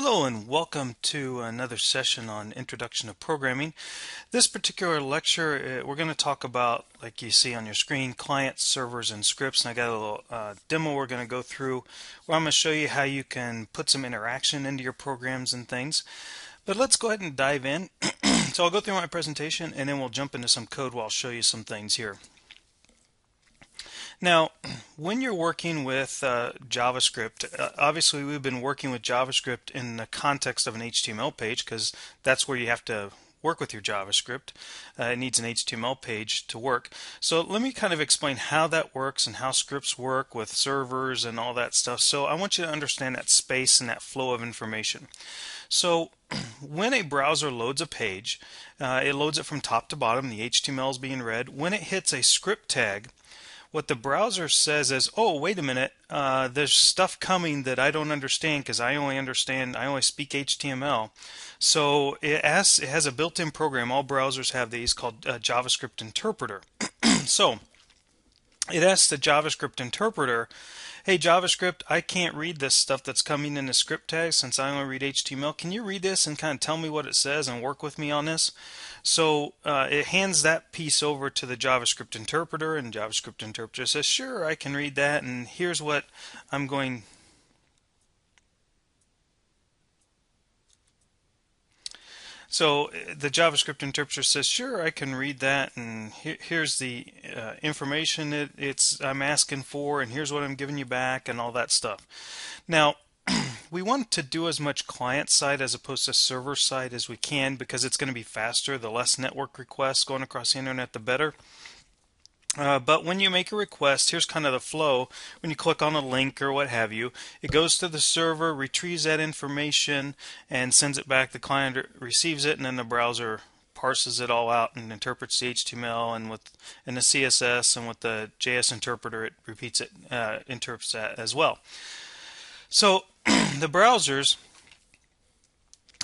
Hello and welcome to another session on Introduction to Programming. This particular lecture, we're going to talk about, like you see on your screen, clients, servers, and scripts. And I got a little demo we're going to go through where I'm going to show you how you can put some interaction into your programs and things. But let's go ahead and dive in. So I'll go through my presentation and then we'll jump into some code while I'll show you some things here. Now, when you're working with JavaScript, obviously we've been working with JavaScript in the context of an HTML page because that's where you have to work with your JavaScript. It needs an HTML page to work. So let me kind of explain how that works and how scripts work with servers and all that stuff. So I want you to understand that space and that flow of information. So when a browser loads a page, it loads it from top to bottom. The HTML is being read. When it hits a script tag, what the browser says is, oh, wait a minute, there's stuff coming that I don't understand because I only speak HTML. So it has a built-in program. All browsers have these called JavaScript Interpreter. So it asks the JavaScript interpreter, hey JavaScript, I can't read this stuff that's coming in the script tag since I only read HTML. Can you read this and kind of tell me what it says and work with me on this? So it hands that piece over to the JavaScript interpreter, and JavaScript interpreter says, sure, I can read that, and here's what I'm going. So the JavaScript interpreter says, sure, I can read that, and here's the information I'm asking for, and here's what I'm giving you back, and all that stuff. Now, we want to do as much client side as opposed to server side as we can because it's going to be faster. The less network requests going across the internet, the better. But when you make a request, here's kind of the flow. When you click on a link or what have you, it goes to the server, retrieves that information, and sends it back. The client receives it, and then the browser parses it all out and interprets the HTML and the CSS, and with the JS interpreter, it repeats it, interprets that as well. So the browsers,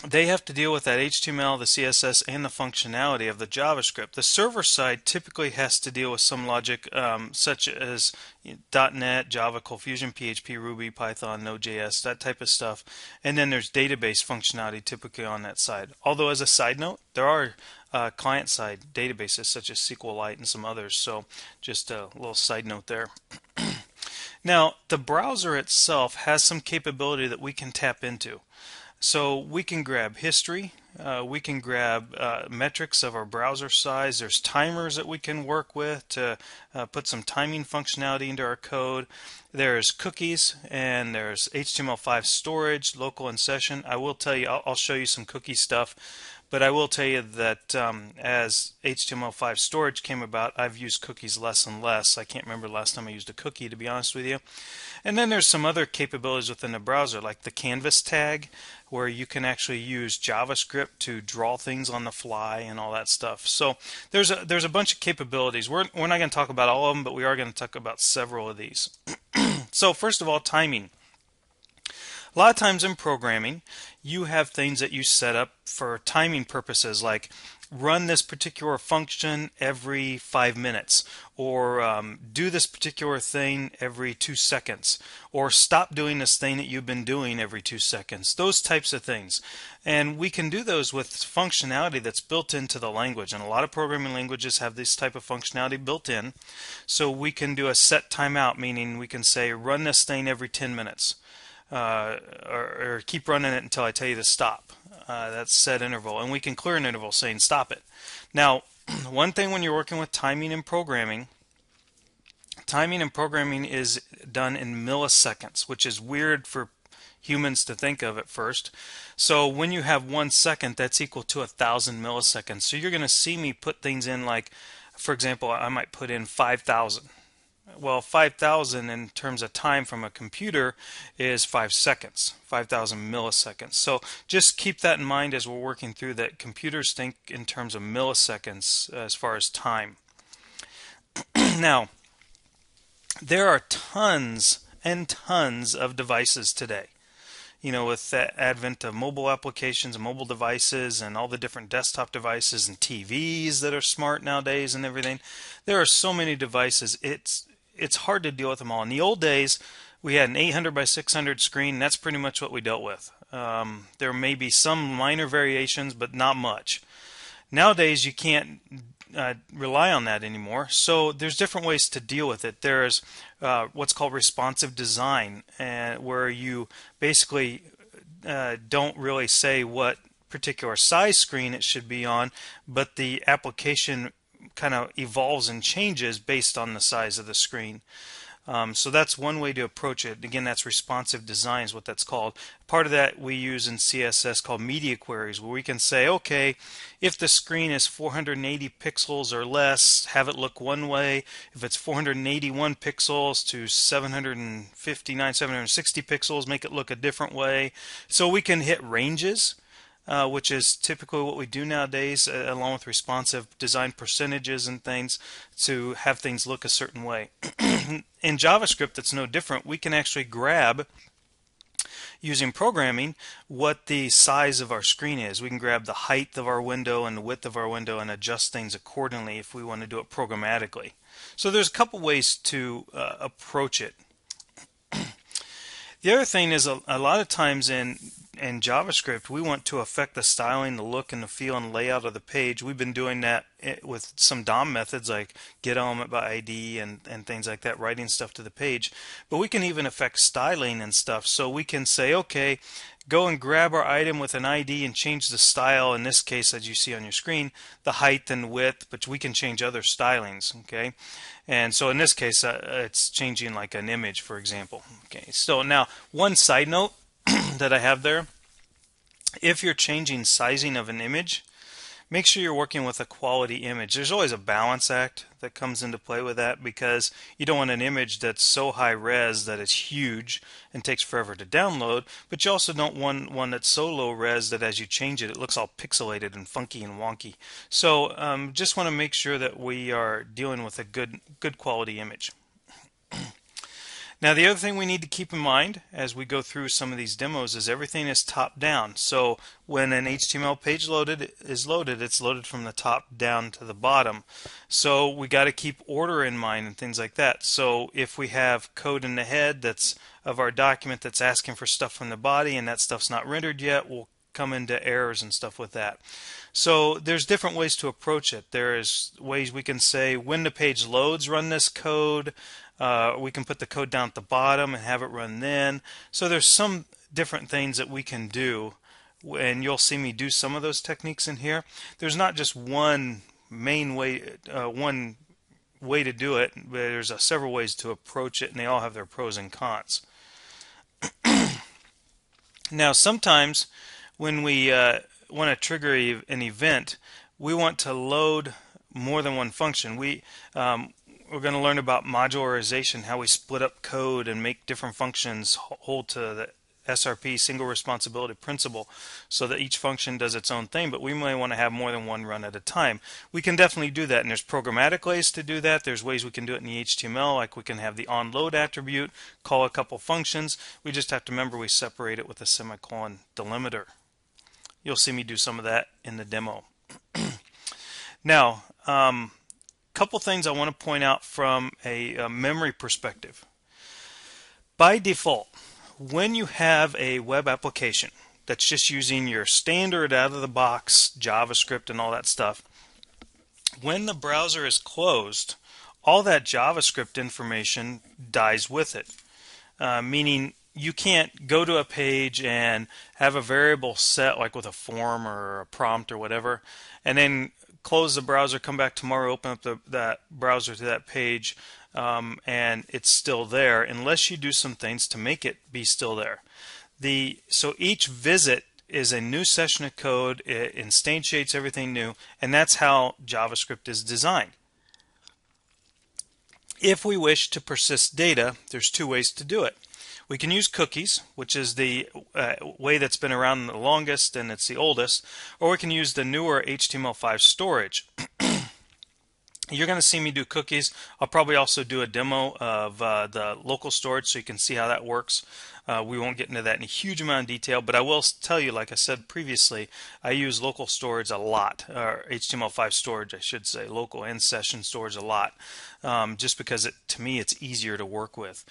they have to deal with that HTML, the CSS, and the functionality of the JavaScript. The server side typically has to deal with some logic such as .NET, Java, Cold Fusion, PHP, Ruby, Python, Node.js, that type of stuff. And then there's database functionality typically on that side. Although as a side note, there are client-side databases such as SQLite and some others. So just a little side note there. Now, the browser itself has some capability that we can tap into. So we can grab history, we can grab metrics of our browser size. There's timers that we can work with to put some timing functionality into our code. There's cookies, and there's HTML5 storage, local and session. I will tell you, I'll show you some cookie stuff, but I will tell you that as HTML5 storage came about, I've used cookies less and less. I can't remember the last time I used a cookie, to be honest with you. And then there's some other capabilities within the browser, like the canvas tag, where you can actually use JavaScript to draw things on the fly and all that stuff. So there's a bunch of capabilities. We're not going to talk about all of them, but we are going to talk about several of these. So first of all, timing. A lot of times in programming, you have things that you set up for timing purposes, like run this particular function every 5 minutes, or do this particular thing every 2 seconds, or stop doing this thing that you've been doing every 2 seconds, those types of things. And we can do those with functionality that's built into the language, and a lot of programming languages have this type of functionality built in. So we can do a set timeout, meaning we can say run this thing every 10 minutes. Or keep running it until I tell you to stop. That's set interval, and we can clear an interval saying stop it. Now, one thing when you're working with timing and programming is done in milliseconds, which is weird for humans to think of at first. So when you have 1 second, that's equal to 1,000 milliseconds. So you're going to see me put things in, like, for example, I might put in 5,000. Well, 5,000 in terms of time from a computer is 5 seconds, 5,000 milliseconds. So just keep that in mind as we're working through that. Computers think in terms of milliseconds as far as time. Now, there are tons and tons of devices today. You know, with the advent of mobile applications and mobile devices and all the different desktop devices and TVs that are smart nowadays and everything, there are so many devices. It's hard to deal with them all. In the old days, we had an 800 by 600 screen. That's pretty much what we dealt with. There may be some minor variations, but not much. Nowadays, you can't rely on that anymore. So there's different ways to deal with it. There's what's called responsive design, where you basically don't really say what particular size screen it should be on, but the application kind of evolves and changes based on the size of the screen. So that's one way to approach it. Again, that's responsive design is what that's called. Part of that we use in CSS called media queries, where we can say, okay, if the screen is 480 pixels or less, have it look one way. If it's 481 pixels to 759, 760 pixels, make it look a different way. So we can hit ranges. Which is typically what we do nowadays, along with responsive design percentages and things, to have things look a certain way. In JavaScript, it's no different. We can actually grab, using programming, what the size of our screen is. We can grab the height of our window and the width of our window and adjust things accordingly if we want to do it programmatically. So there's a couple ways to approach it. The other thing is a lot of times in JavaScript, we want to affect the styling, the look, and the feel and layout of the page. We've been doing that with some DOM methods like getElementById and things like that, writing stuff to the page. But we can even affect styling and stuff. So we can say, okay, go and grab our item with an ID and change the style. In this case, as you see on your screen, the height and width, but we can change other stylings. Okay, and so in this case, it's changing like an image, for example. Okay, so now one side note that I have there: if you're changing sizing of an image, make sure you're working with a quality image. There's always a balance act that comes into play with that, because you don't want an image that's so high res that it's huge and takes forever to download, but you also don't want one that's so low res that as you change it, it looks all pixelated and funky and wonky. So just want to make sure that we are dealing with a good quality image. Now, the other thing we need to keep in mind as we go through some of these demos is everything is top down. So when an HTML page is loaded, it's loaded from the top down to the bottom. So we got to keep order in mind and things like that. So if we have code in the head that's of our document that's asking for stuff from the body and that stuff's not rendered yet, we'll come into errors and stuff with that. So there's different ways to approach it. There is ways we can say, when the page loads, run this code. We can put the code down at the bottom and have it run then. So there's some different things that we can do, and you'll see me do some of those techniques in here. There's not just one main way, one way to do it, but there's several ways to approach it, and they all have their pros and cons. Now, sometimes when we want to trigger an event, we want to load more than one function. We're going to learn about modularization, how we split up code and make different functions hold to the SRP, single responsibility principle, so that each function does its own thing, but we may want to have more than one run at a time. We can definitely do that, and there's programmatic ways to do that. There's ways we can do it in the HTML, like we can have the onload attribute, call a couple functions. We just have to remember we separate it with a semicolon delimiter. You'll see me do some of that in the demo. Now, couple things I want to point out from a memory perspective. By default, when you have a web application that's just using your standard out-of-the-box JavaScript and all that stuff, when the browser is closed, all that JavaScript information dies with it, meaning you can't go to a page and have a variable set, like with a form or a prompt or whatever, and then close the browser, come back tomorrow, open up that browser to that page, and it's still there, unless you do some things to make it be still there. So each visit is a new session of code. It instantiates everything new, and that's how JavaScript is designed. If we wish to persist data, there's two ways to do it. We can use cookies, which is the way that's been around the longest and it's the oldest, or we can use the newer HTML5 storage. You're going to see me do cookies. I'll probably also do a demo of the local storage so you can see how that works. We won't get into that in a huge amount of detail, but I will tell you, like I said previously, I use local storage a lot, or HTML5 storage, I should say, local and session storage a lot, just because to me it's easier to work with.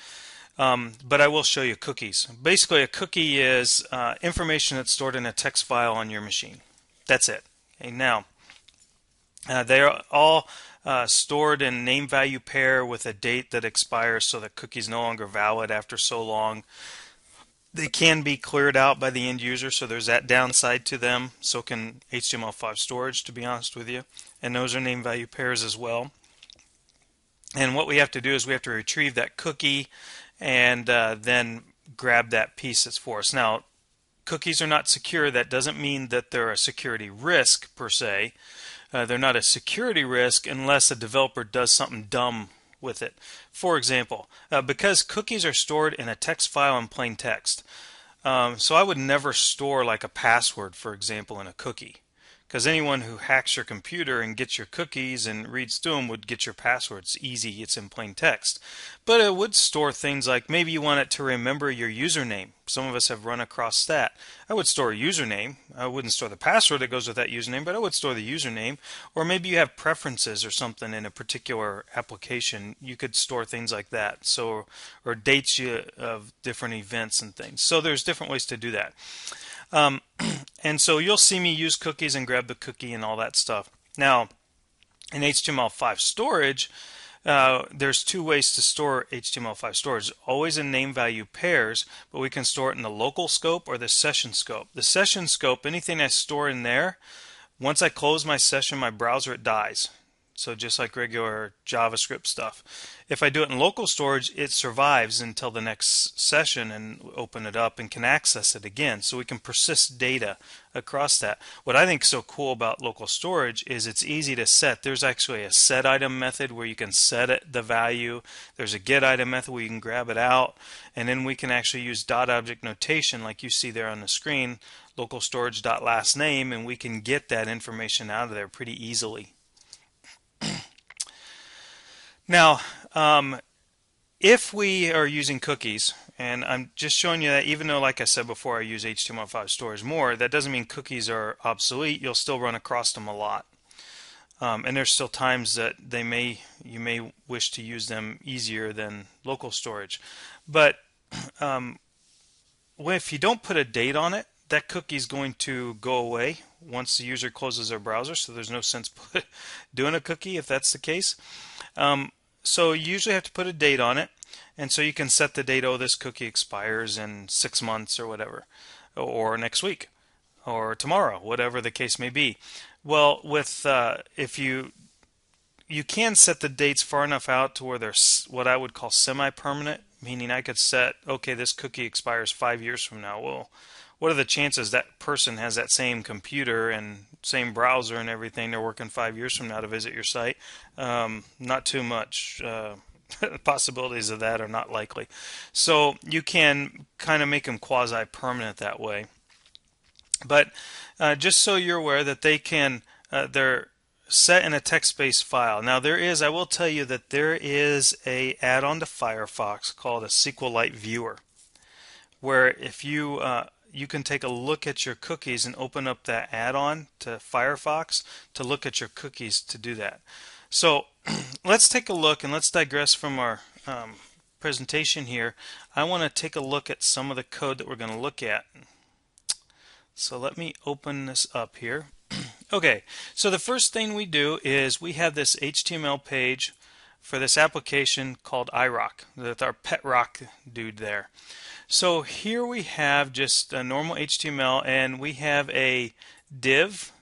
But I will show you cookies. Basically, a cookie is information that's stored in a text file on your machine. That's it. Okay, now, they are all stored in name value pair with a date that expires, so that cookie is no longer valid after so long. They can be cleared out by the end user, so there's that downside to them. So can HTML5 storage, to be honest with you. And those are name value pairs as well. And what we have to do is we have to retrieve that cookie and then grab that piece that's for us. Now, cookies are not secure. That doesn't mean that they're a security risk per se. They're not a security risk unless a developer does something dumb with it. For example, because cookies are stored in a text file in plain text, so I would never store like a password, for example, in a cookie. Because anyone who hacks your computer and gets your cookies and reads through them would get your password. It's easy, it's in plain text. But it would store things like maybe you want it to remember your username. Some of us have run across that. I would store a username. I wouldn't store the password that goes with that username, but I would store the username. Or maybe you have preferences or something in a particular application. You could store things like that. So, or dates of different events and things. So there's different ways to do that. And so you'll see me use cookies and grab the cookie and all that stuff. Now, in HTML5 storage, there's two ways to store HTML5 storage. Always in name value pairs, but we can store it in the local scope or the session scope. The session scope, anything I store in there, once I close my session, my browser, it dies. So just like regular JavaScript stuff. If I do it in local storage, it survives until the next session and open it up and can access it again. So we can persist data across that. What I think is so cool about local storage is it's easy to set. There's actually a set item method where you can set it, the value. There's a get item method where you can grab it out. And then we can actually use dot object notation like you see there on the screen, local storage dot last name, and we can get that information out of there pretty easily. Now, if we are using cookies, and I'm just showing you that even though, like I said before, I use HTML5 storage more, that doesn't mean cookies are obsolete. You'll still run across them a lot. And there's still times that you may wish to use them easier than local storage. But if you don't put a date on it, that cookie is going to go away once the user closes their browser, so there's no sense doing a cookie if that's the case. So you usually have to put a date on it, and so you can set the date, oh, this cookie expires in 6 months or whatever, or next week, or tomorrow, whatever the case may be. Well, with if you can set the dates far enough out to where they're what I would call semi-permanent, meaning I could set, okay, this cookie expires 5 years from now. Well, what are the chances that person has that same computer and same browser and everything, they're working 5 years from now to visit your site? Not too much. Possibilities of that are not likely. So you can kind of make them quasi-permanent that way. But just so you're aware that they're set in a text-based file. Now I will tell you that there is a add-on to Firefox called a SQLite Viewer, where if you can take a look at your cookies and open up that add-on to Firefox to look at your cookies to do that. So let's take a look, and let's digress from our presentation here. I want to take a look at some of the code that we're going to look at. So let me open this up here. Okay, so the first thing we do is we have this HTML page for this application called iRock, with our pet rock dude there. So here we have just a normal HTML, and we have a div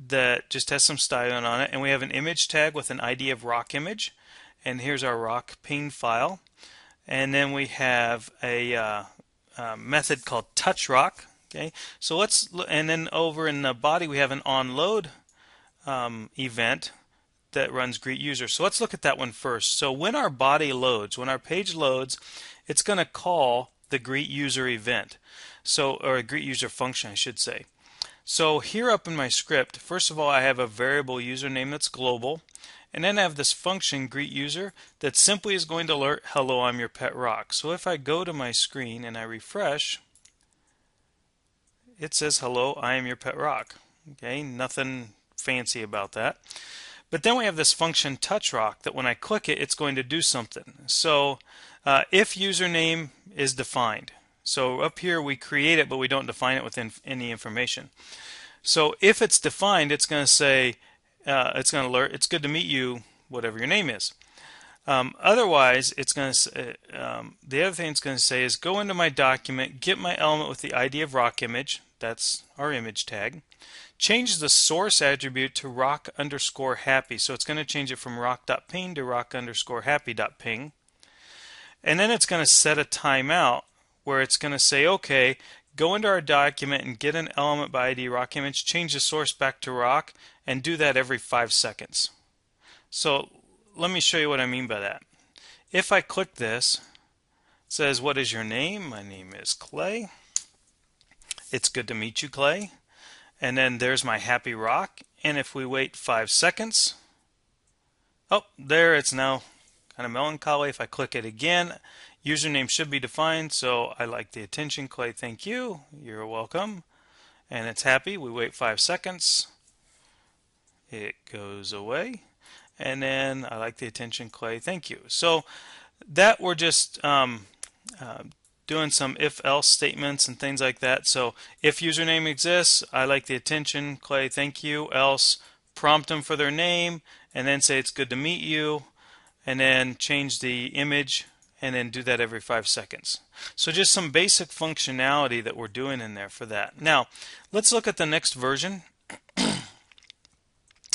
that just has some styling on it, and we have an image tag with an ID of rock image, and here's our rock ping file, and then we have a method called touchrock. Okay, so and then over in the body we have an onload event that runs greet user. So let's look at that one first. So when our body loads, when our page loads, it's going to call the greet user event, or a greet user function, I should say. So here up in my script, first of all, I have a variable username that's global, and then I have this function greet user that simply is going to alert, hello, I'm your pet rock. So if I go to my screen and I refresh, it says, hello, I am your pet rock. Okay, nothing fancy about that. But then we have this function touchrock that when I click it, it's going to do something. So if username is defined. So up here we create it, but we don't define it within any information. So if it's defined, it's going to say, it's going to alert, it's good to meet you, whatever your name is. Otherwise, it's going to the other thing it's going to say is go into my document, get my element with the ID of rock image. That's our image tag. Change the source attribute to rock_happy. So it's going to change it from rock.ping to rock_happy.ping. And then it's going to set a timeout where it's going to say, okay, go into our document and get an element by ID rock image, change the source back to rock, and do that every 5 seconds. So let me show you what I mean by that. If I click this, it says, what is your name? My name is Clay. It's good to meet you, Clay. And then there's my happy rock. And if we wait 5 seconds, oh, there it's now kind of melancholy. If I click it again, username should be defined. So I like the attention, Clay. Thank you. You're welcome. And it's happy. We wait 5 seconds. It goes away. And then I like the attention, Clay. Thank you. So that we're just doing some if-else statements and things like that. So if username exists, I like the attention, Clay, thank you. Else, prompt them for their name, and then say it's good to meet you, and then change the image, and then do that every 5 seconds. So just some basic functionality that we're doing in there for that. Now, let's look at the next version.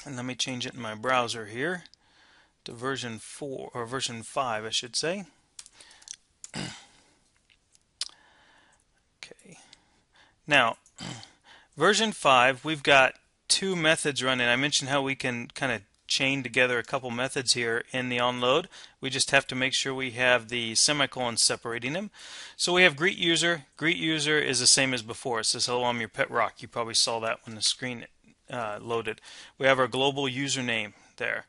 And let me change it in my browser here to version 4, or version 5, I should say. Now, version 5, we've got 2 methods running. I mentioned how we can kind of chain together a couple methods here in the onload. We just have to make sure we have the semicolons separating them. So we have greet user. Greet user is the same as before. It says, hello, I'm your pet rock. You probably saw that when the screen loaded. We have our global username there.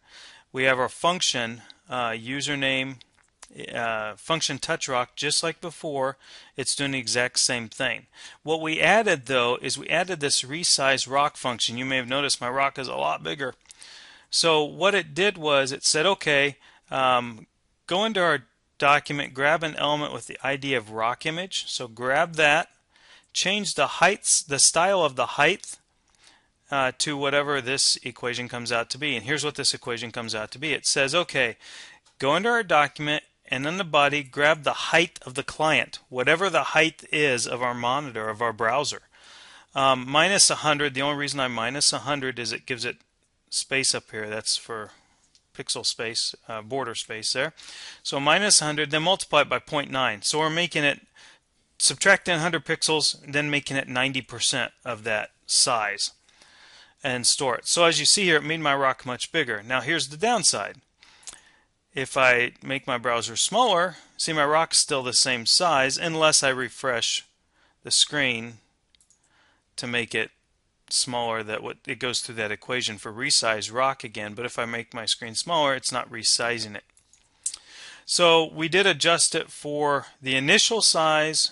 We have our function username. Function touchRock, just like before, it's doing the exact same thing. What we added though is we added this resize rock function. You may have noticed my rock is a lot bigger. So what it did was it said, okay, go into our document, grab an element with the ID of rock image. So grab that, change the heights, the style of the height to whatever this equation comes out to be. And here's what this equation comes out to be. It says, okay, go into our document, and in the body, grab the height of the client, whatever the height is of our monitor, of our browser. Minus 100, the only reason I'm minus 100 is it gives it space up here. That's for pixel space, border space there. So minus 100, then multiply it by 0.9. So we're making it, subtracting 100 pixels, then making it 90% of that size and store it. So as you see here, it made my rock much bigger. Now here's the downside. If I make my browser smaller, see my rock's still the same size unless I refresh the screen to make it smaller. That it goes through that equation for resize rock again. But if I make my screen smaller, it's not resizing it. So we did adjust it for the initial size,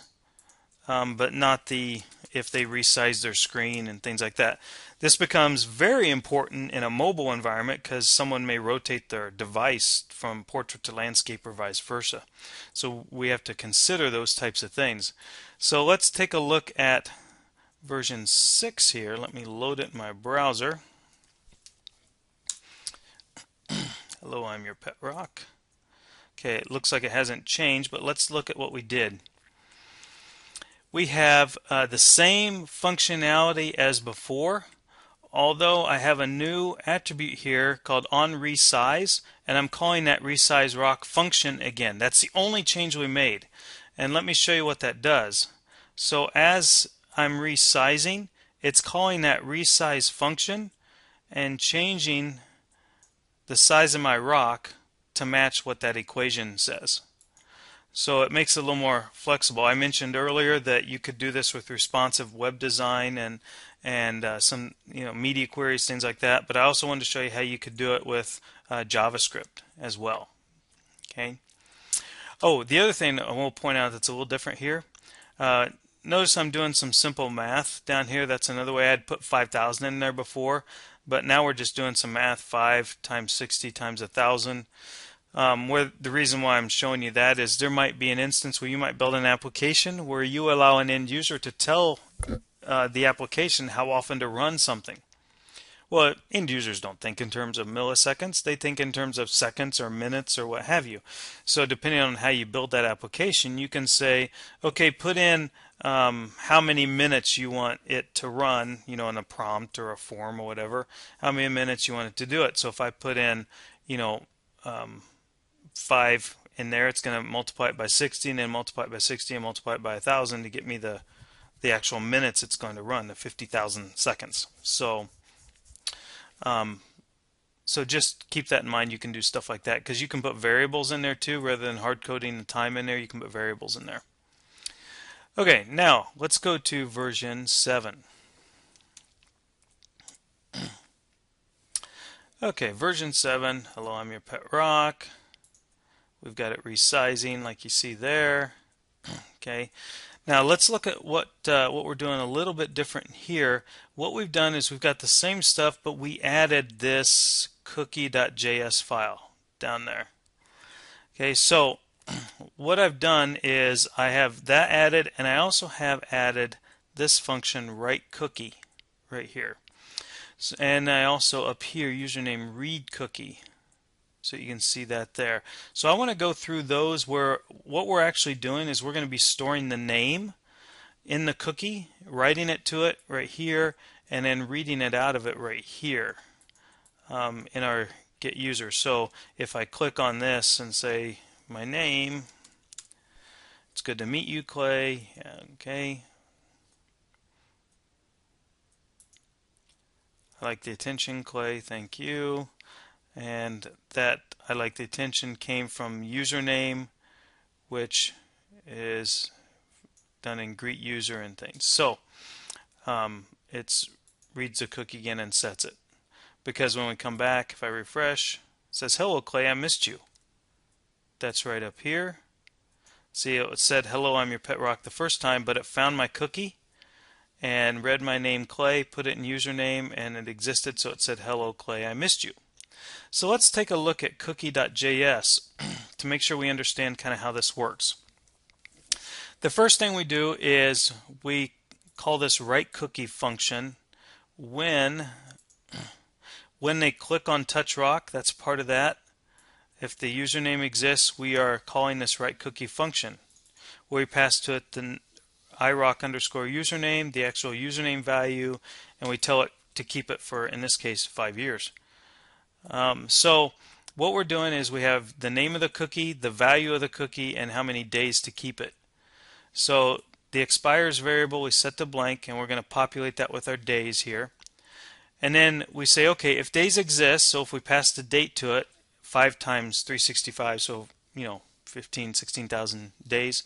but not the if they resize their screen and things like that. This becomes very important in a mobile environment because someone may rotate their device from portrait to landscape or vice versa. So we have to consider those types of things. So let's take a look at version 6 here. Let me load it in my browser. Hello, I'm your pet rock. Okay, it looks like it hasn't changed, but let's look at what we did. We have the same functionality as before, although I have a new attribute here called onResize, and I'm calling that resize rock function again. That's the only change we made. And let me show you what that does. So as I'm resizing, it's calling that resize function and changing the size of my rock to match what that equation says. So it makes it a little more flexible. I mentioned earlier that you could do this with responsive web design and some media queries, things like that. But I also wanted to show you how you could do it with JavaScript as well. Okay. Oh, the other thing I will point out that's a little different here. Notice I'm doing some simple math down here. That's another way. I'd put 5,000 in there before, but now we're just doing some math. 5 times 60 times 1,000. Where the reason why I'm showing you that is there might be an instance where you might build an application where you allow an end user to tell the application how often to run something. Well, end users don't think in terms of milliseconds. They think in terms of seconds or minutes or what have you. So depending on how you build that application, you can say, okay, put in how many minutes you want it to run, in a prompt or a form or whatever, how many minutes you want it to do it. So if I put in, you know, 5 in there, it's going to multiply it by 60 and then multiply it by 60 and multiply it by 1,000 to get me the actual minutes it's going to run, the 50,000 seconds. Um, so just keep that in mind. You can do stuff like that because you can put variables in there too. Rather than hard coding the time in there, you can put variables in there. Okay, now let's go to version 7. Okay, version 7. Hello, I'm your pet rock. We've got it resizing like you see there. Okay, now let's look at what we're doing a little bit different here. What we've done is we've got the same stuff, but we added this cookie.js file down there. Okay, so what I've done is I have that added, and I also have added this function writeCookie right here. So, and I also up here username readCookie. So you can see that there. So I want to go through those where what we're actually doing is we're going to be storing the name in the cookie, writing it to it right here, and then reading it out of it right here in our get user. So if I click on this and say my name, it's good to meet you, Clay. Okay. I like the attention, Clay. Thank you. And that I like the attention came from username, which is done in greet user and things. So it reads the cookie again and sets it. Because when we come back, if I refresh, it says, hello Clay, I missed you. That's right up here. See, it said, hello, I'm your pet rock the first time, but it found my cookie and read my name Clay, put it in username, and it existed, so it said, hello Clay, I missed you. So let's take a look at cookie.js to make sure we understand kind of how this works. The first thing we do is we call this writeCookie function when they click on TouchRock. That's part of that. If the username exists, we are calling this writeCookie function where we pass to it the iRock_username, the actual username value, and we tell it to keep it for, in this case, 5 years. So what we're doing is we have the name of the cookie, the value of the cookie, and how many days to keep it. So the expires variable we set to blank, and we're going to populate that with our days here. And then we say, okay, if days exist, so if we pass the date to it, 5 times 365, so 16,000 days.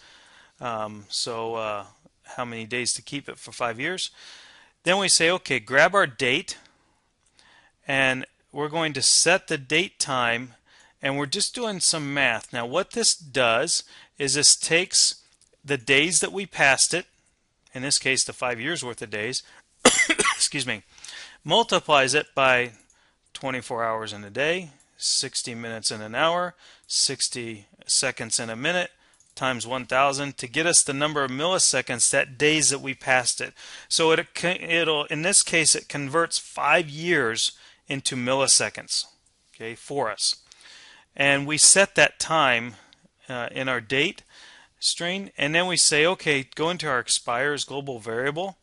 How many days to keep it for 5 years? Then we say, okay, grab our date, and we're going to set the date time, and we're just doing some math. Now what this does is this takes the days that we passed it, in this case the 5 years worth of days, excuse me, multiplies it by 24 hours in a day, 60 minutes in an hour, 60 seconds in a minute, times 1,000 to get us the number of milliseconds, that days that we passed it. So it'll in this case it converts 5 years into milliseconds, okay, for us. And we set that time in our date string, and then we say, okay, go into our expires global variable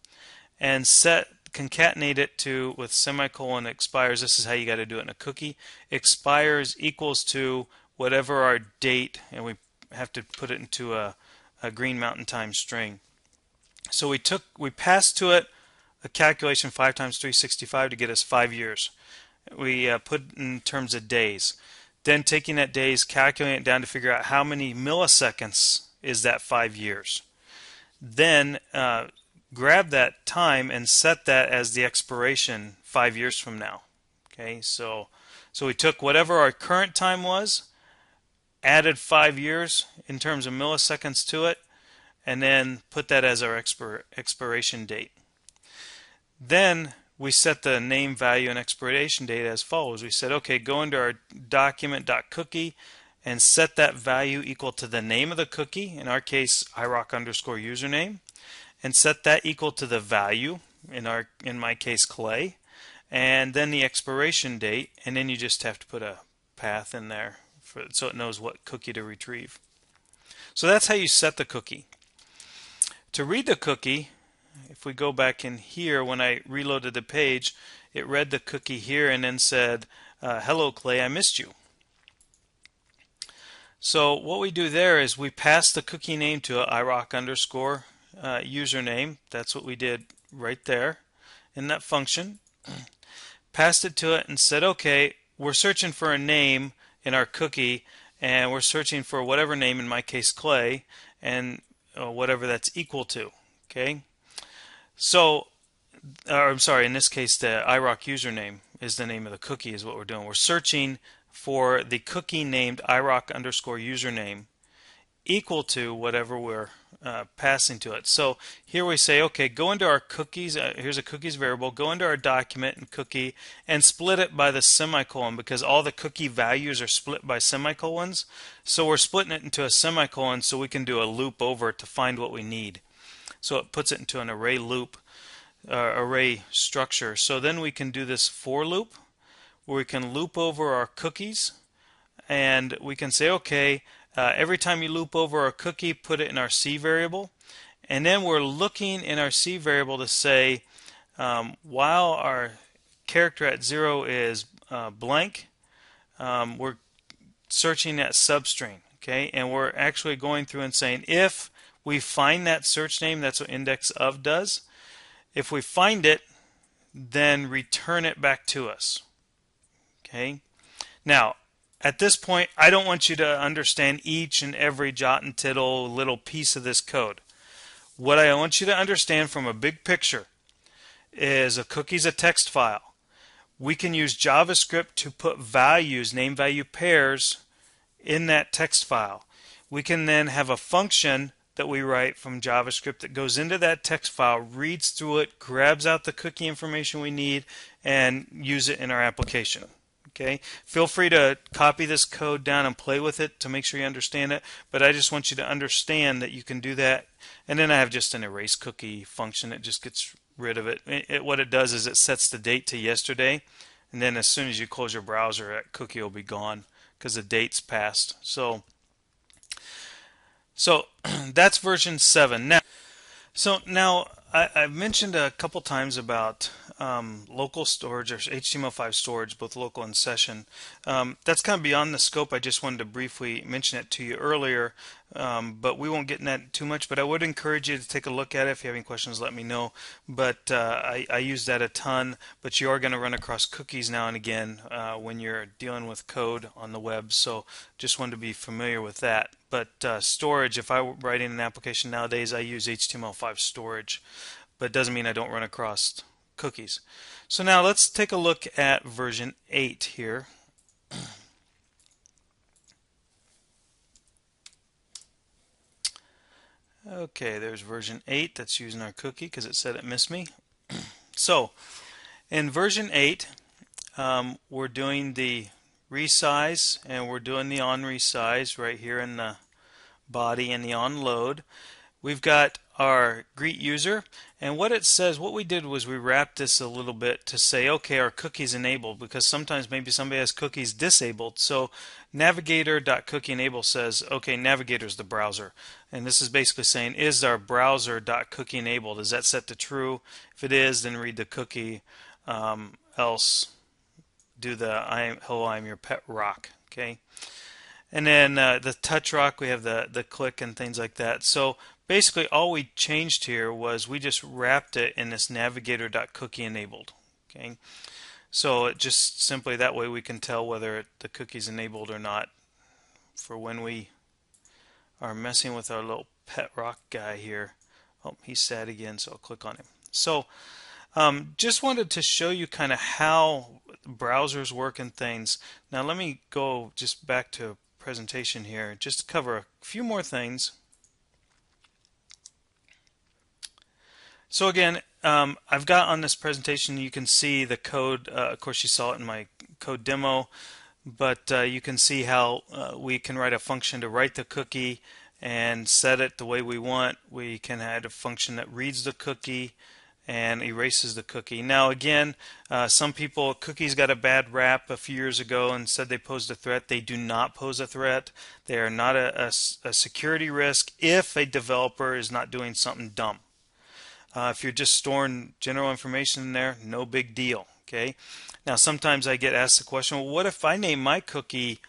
and concatenate it to with semicolon expires. This is how you got to do it in a cookie. Expires equals to whatever our date, and we have to put it into a Green Mountain Time string. So we passed to it a calculation 5 times 365 to get us 5 years. We put in terms of days. Then taking that days, calculating it down to figure out how many milliseconds is that 5 years. Then grab that time and set that as the expiration 5 years from now. Okay, so we took whatever our current time was, added 5 years in terms of milliseconds to it, and then put that as our expiration date. Then we set the name, value, and expiration date as follows. We said, okay, go into our document.cookie, and set that value equal to the name of the cookie, in our case iroc_username, and set that equal to the value, in my case Clay, and then the expiration date, and then you just have to put a path in there so it knows what cookie to retrieve. So that's how you set the cookie. To read the cookie, if we go back in here, when I reloaded the page, it read the cookie here and then said, hello Clay, I missed you. So what we do there is we pass the cookie name to iroc_username. That's what we did right there in that function. Passed it to it and said, okay, we're searching for a name in our cookie, and we're searching for whatever name, in my case Clay, and whatever that's equal to. Okay, so I'm sorry, in this case the iroc_username is the name of the cookie is what we're doing. We're searching for the cookie named iroc_username equal to whatever we're passing to it. So here we say, okay, go into our cookies, here's a cookies variable, go into our document and cookie and split it by the semicolon, because all the cookie values are split by semicolons. So we're splitting it into a semicolon so we can do a loop over it to find what we need. So it puts it into an array loop, array structure. So then we can do this for loop where we can loop over our cookies, and we can say, okay, every time you loop over a cookie, put it in our C variable, and then we're looking in our C variable to say, while our character at 0 is blank, we're searching that substring, okay, and we're actually going through and saying, if we find that search name, that's what index of does. If we find it, then return it back to us. Okay. Now, at this point, I don't want you to understand each and every jot and tittle little piece of this code. What I want you to understand from a big picture is a cookie's a text file. We can use JavaScript to put values, name value pairs, in that text file. We can then have a function that we write from JavaScript that goes into that text file, reads through it, grabs out the cookie information we need, and use it in our application. Okay, feel free to copy this code down and play with it to make sure you understand it, but I just want you to understand that you can do that. And then I have just an erase cookie function that just gets rid of it. What it does is it sets the date to yesterday, and then as soon as you close your browser, that cookie will be gone because the date's passed. So that's version 7. Now I've mentioned a couple times about local storage or HTML5 storage, both local and session. That's kind of beyond the scope. I just wanted to briefly mention it to you earlier, but we won't get in that too much. But I would encourage you to take a look at it. If you have any questions, let me know. But I use that a ton. But you are going to run across cookies now and again when you're dealing with code on the web. So just wanted to be familiar with that. But storage, if I were writing an application nowadays, I use HTML5 storage. But it doesn't mean I don't run across cookies. So now let's take a look at version 8 here. Okay, there's version 8 that's using our cookie because it said it missed me. So in version 8, we're doing the resize and we're doing the on resize right here in the body and the on load. We've got our greet user, and what it says, what we did was we wrapped this a little bit to say, okay, our cookie's enabled, because sometimes maybe somebody has cookies disabled. So navigator.cookieEnable says, okay, Navigator's the browser, and this is basically saying, is our browser.cookie enabled? Is that set to true? If it is, then read the cookie. Else, do the hello, I'm your pet rock. Okay. And then the touch rock, we have the click and things like that. So basically all we changed here was we just wrapped it in this navigator.cookie enabled. Okay, so it just simply that way we can tell whether the cookie's enabled or not for when we are messing with our little pet rock guy here. Oh, he's sad again, so I'll click on him. So just wanted to show you kind of how browsers work and things. Now let me go just back to presentation here just to cover a few more things. So again, I've got on this presentation, you can see the code. Of course, you saw it in my code demo. but you can see how we can write a function to write the cookie and set it the way we want. We can add a function that reads the cookie and erases the cookie. Now again, some people, cookies got a bad rap a few years ago and said they posed a threat. They do not pose a threat. They are not a security risk if a developer is not doing something dumb. If you're just storing general information in there, no big deal. Okay. Now sometimes I get asked the question, well, what if I name my cookie,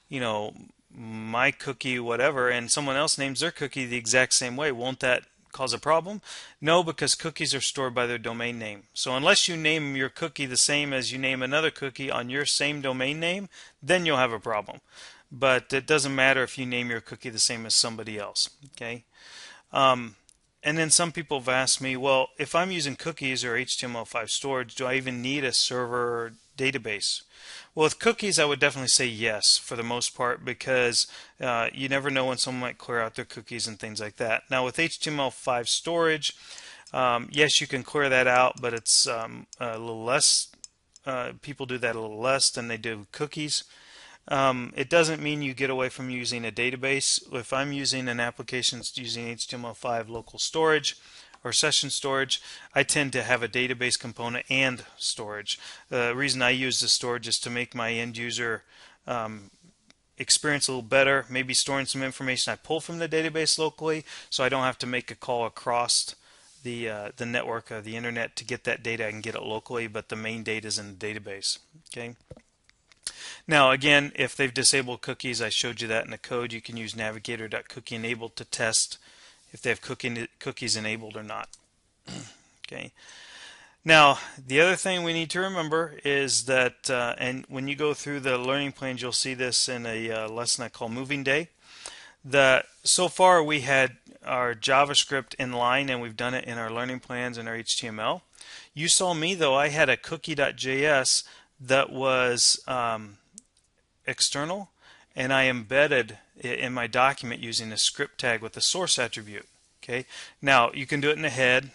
you know, my cookie whatever, and someone else names their cookie the exact same way? Won't that cause a problem? No, because cookies are stored by their domain name. So unless you name your cookie the same as you name another cookie on your same domain name, then you'll have a problem. But it doesn't matter if you name your cookie the same as somebody else. Okay. Um, and then some people have asked me, well, if I'm using cookies or HTML5 storage, do I even need a server or database? Well, with cookies, I would definitely say yes for the most part, because you never know when someone might clear out their cookies and things like that. Now, with HTML5 storage, yes, you can clear that out, but it's a little less. People do that a little less than they do cookies. It doesn't mean you get away from using a database. If I'm using an application that's using HTML5 local storage or session storage, I tend to have a database component and storage. The reason I use the storage is to make my end user experience a little better, maybe storing some information I pull from the database locally, so I don't have to make a call across the network or the internet to get that data. I can get it locally, but the main data is in the database. Okay. Now again, if they've disabled cookies, I showed you that in the code. You can use navigator.cookieEnabled to test if they have cookies enabled or not. Okay. Now the other thing we need to remember is that, and when you go through the learning plans, you'll see this in a lesson I call Moving Day. So far we had our JavaScript in line, and we've done it in our learning plans and our HTML. You saw me though, I had a cookie.js that was external, and I embedded it in my document using a script tag with the source attribute. Okay. Now you can do it in the head,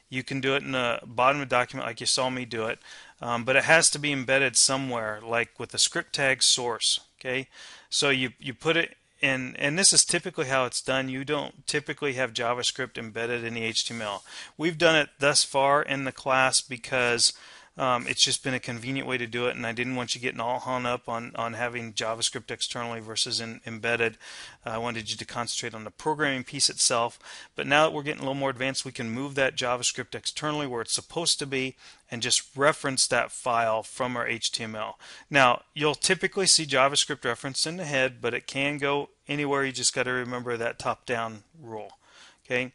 you can do it in the bottom of the document like you saw me do it, but it has to be embedded somewhere, like with the script tag source. Okay. So you put it in, and this is typically how it's done. You don't typically have JavaScript embedded in the HTML. We've done it thus far in the class because it's just been a convenient way to do it, and I didn't want you getting all hung up on having JavaScript externally versus embedded. I wanted you to concentrate on the programming piece itself. But now that we're getting a little more advanced, we can move that JavaScript externally where it's supposed to be and just reference that file from our HTML. Now, you'll typically see JavaScript referenced in the head, but it can go anywhere. You just got to remember that top-down rule. Okay.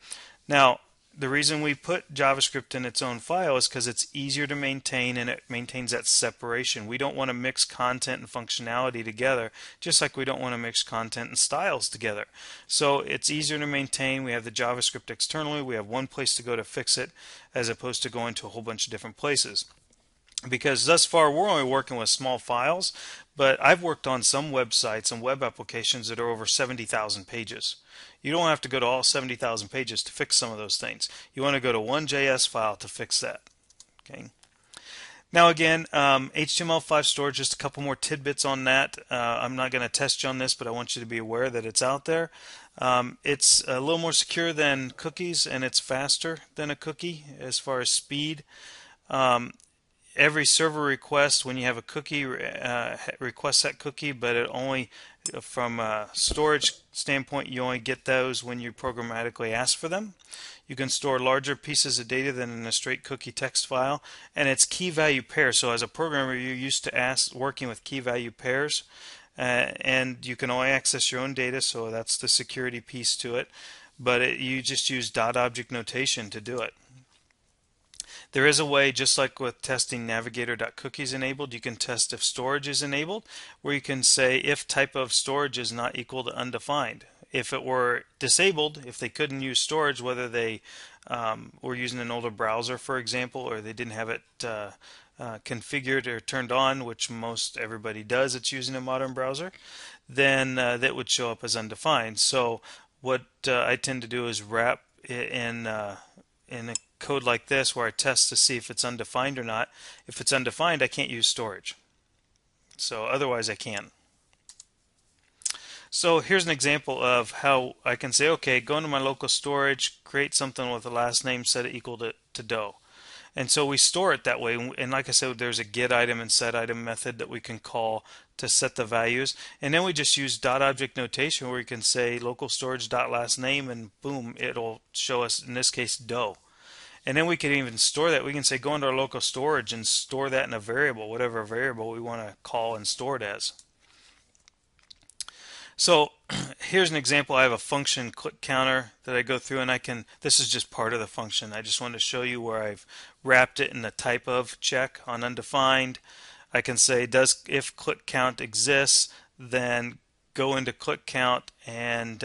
Now, the reason we put JavaScript in its own file is because it's easier to maintain, and it maintains that separation. We don't want to mix content and functionality together, just like we don't want to mix content and styles together. So it's easier to maintain. We have the JavaScript externally. We have one place to go to fix it, as opposed to going to a whole bunch of different places. Because thus far we're only working with small files, but I've worked on some websites and web applications that are over 70,000 pages. You don't have to go to all 70,000 pages to fix some of those things. You want to go to one JS file to fix that. Okay. Now again, HTML5 storage, just a couple more tidbits on that. I'm not going to test you on this, but I want you to be aware that it's out there. It's a little more secure than cookies, and it's faster than a cookie as far as speed. Every server request, when you have a cookie, requests that cookie, but it only, from a storage standpoint, you only get those when you programmatically ask for them. You can store larger pieces of data than in a straight cookie text file, and it's key value pairs. So as a programmer, you're used to working with key value pairs, and you can only access your own data, so that's the security piece to it. But you just use dot object notation to do it. There is a way, just like with testing navigator.cookies enabled, you can test if storage is enabled, where you can say if type of storage is not equal to undefined. If it were disabled, if they couldn't use storage, whether they were using an older browser, for example, or they didn't have it configured or turned on, which most everybody does that's using a modern browser, then that would show up as undefined. So what I tend to do is wrap it in a code like this where I test to see if it's undefined or not. If it's undefined, I can't use storage. So otherwise I can't. So here's an example of how I can say, okay, go into my local storage, create something with a last name, set it equal to dough. And so we store it that way. And like I said, there's a get item and set item method that we can call to set the values. And then we just use dot object notation where we can say local storage dot last name, and boom, it'll show us, in this case, dough. And then we can even store that. We can say go into our local storage and store that in a variable, whatever variable we want to call and store it as. So here's an example. I have a function click counter that I go through, and this is just part of the function. I just wanted to show you where I've wrapped it in the type of check on undefined. I can say if click count exists, then go into click count and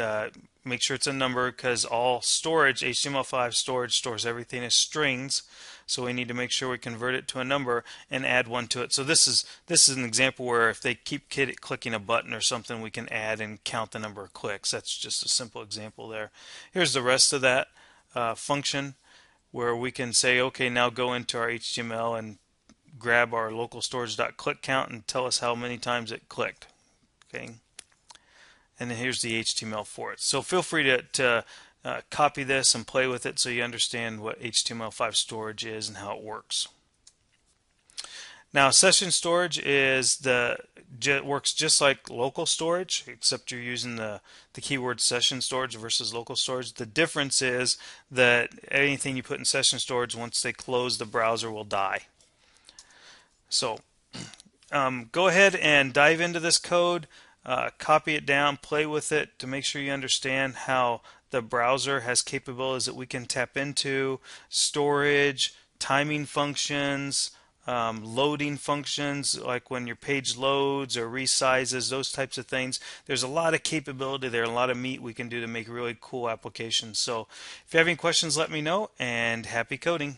make sure it's a number, because all storage, HTML5 storage, stores everything as strings. So we need to make sure we convert it to a number and add one to it. So this is an example where if they keep clicking a button or something, we can add and count the number of clicks. That's just a simple example there. Here's the rest of that function where we can say, okay, now go into our HTML and grab our local storage.click count and tell us how many times it clicked. Okay. And then here's the HTML for it. So feel free to copy this and play with it so you understand what HTML5 storage is and how it works. Now, session storage works just like local storage, except you're using the keyword session storage versus local storage. The difference is that anything you put in session storage, once they close the browser, will die. So go ahead and dive into this code. Copy it down, play with it to make sure you understand how the browser has capabilities that we can tap into, storage, timing functions, loading functions like when your page loads or resizes, those types of things. There's a lot of capability there, a lot of meat we can do to make really cool applications. So if you have any questions, let me know, and happy coding.